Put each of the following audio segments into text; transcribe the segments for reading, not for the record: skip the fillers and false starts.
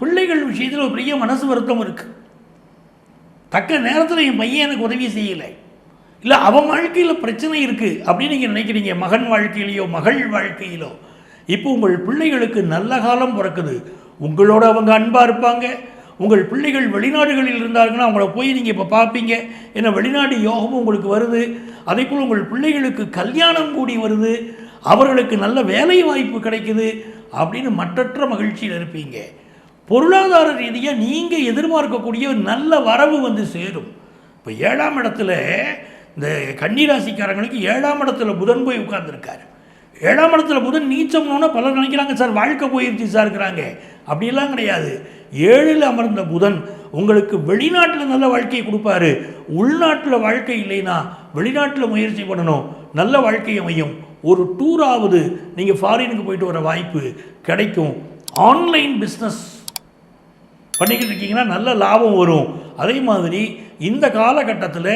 பிள்ளைகள் விஷயத்தில் ஒரு பெரிய மனசு வருத்தம் இருக்குது. தக்க நேரத்தில் என் பையன் எனக்கு உதவி செய்யலை, இல்லை அவன் வாழ்க்கையில் பிரச்சனை இருக்குது அப்படின்னு நீங்கள் நினைக்கிறீங்க. மகன் வாழ்க்கையிலையோ மகள் வாழ்க்கையிலோ இப்போ உங்கள் பிள்ளைகளுக்கு நல்ல காலம் பிறக்குது. உங்களோட அவங்க அன்பாக இருப்பாங்க. உங்கள் பிள்ளைகள் வெளிநாடுகளில் இருந்தாங்கன்னா அவங்கள போய் நீங்கள் இப்போ பார்ப்பீங்க. ஏன்னா வெளிநாடு யோகமும் உங்களுக்கு வருது. அதே போல் உங்கள் பிள்ளைகளுக்கு கல்யாணம் கூடி வருது, அவர்களுக்கு நல்ல வேலை வாய்ப்பு கிடைக்குது அப்படின்னு மற்றற்ற மகிழ்ச்சியில் இருப்பீங்க. பொருளாதார ரீதியாக நீங்கள் எதிர்பார்க்கக்கூடிய நல்ல வரவு வந்து சேரும். இப்போ 7ஆம் இடத்துல இந்த கன்னிராசிக்காரங்களுக்கு 7ஆம் இடத்துல புதன் போய் உட்கார்ந்துருக்காரு. 7ஆம் இடத்துல புதன் நீச்சம்னோன்னா பலர் நினைக்கிறாங்க சார் வாழ்க்கை போயிடுச்சு சார் இருக்கிறாங்க. அப்படிலாம் கிடையாது. 7ல் அமர்ந்த புதன் உங்களுக்கு வெளிநாட்டில் நல்ல வாழ்க்கையை கொடுப்பாரு. உள்நாட்டில் வாழ்க்கை இல்லைன்னா வெளிநாட்டில் முயற்சி பண்ணணும், நல்ல வாழ்க்கை அமையும். ஒரு டூராவது நீங்கள் ஃபாரினுக்கு போயிட்டு வர வாய்ப்பு கிடைக்கும். ஆன்லைன் பிஸ்னஸ் பண்ணிக்கிட்டு இருக்கீங்கன்னா நல்ல லாபம் வரும். அதே மாதிரி இந்த காலகட்டத்தில்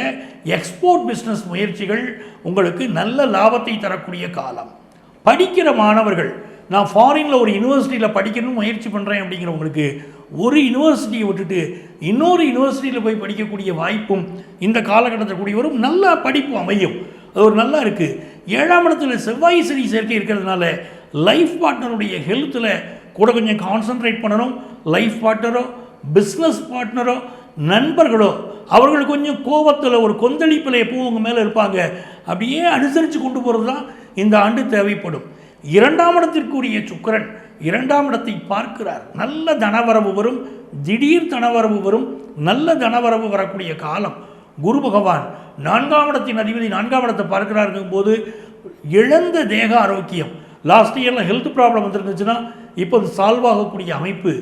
எக்ஸ்போர்ட் பிஸ்னஸ் முயற்சிகள் உங்களுக்கு நல்ல லாபத்தை தரக்கூடிய காலம். படிக்கிற மாணவர்கள், நான் ஃபாரினில் ஒரு யூனிவர்சிட்டியில் படிக்கணும்னு முயற்சி பண்ணுறேன் அப்படிங்கிறவங்களுக்கு ஒரு யூனிவர்சிட்டியை விட்டுட்டு இன்னொரு யூனிவர்சிட்டியில் போய் படிக்கக்கூடிய வாய்ப்பும் இந்த காலகட்டத்தில் கூடிய வரும். நல்ல படிப்பு அமையும். அது ஒரு நல்லா இருக்குது. 7ஆம் இடத்துல செவ்வாய் சனி சேர்க்கை இருக்கிறதுனால லைஃப் பார்ட்னருடைய ஹெல்த்தில் கூட கொஞ்சம் கான்சன்ட்ரேட் பண்ணணும். லைஃப் பார்ட்னரோ பிஸ்னஸ் பார்ட்னரோ நண்பர்களோ அவர்கள் கொஞ்சம் கோபத்தில் ஒரு கொந்தளிப்பில் எப்பவும் உங்கள் மேலே இருப்பாங்க. அப்படியே அனுசரித்து கொண்டு போகிறது தான் இந்த ஆண்டு தேவைப்படும். 2ஆம் இடத்திற்குரிய சுக்கிரன் 2ஆம் இடத்தை பார்க்கிறார். நல்ல தனவரவு வரும், திடீர் தனவரவு வரும், நல்ல தனவரவு வரக்கூடிய காலம். குரு பகவான் 4ஆம் இடத்தின் அதிபதி 4ஆம் இடத்தை பார்க்கிறாருங்கும் போது இழந்த தேக ஆரோக்கியம், லாஸ்ட் இயரில் ஹெல்த் ப்ராப்ளம் வந்துருந்துச்சுன்னா இப்போ அது சால்வ் ஆகக்கூடிய அமைப்பு.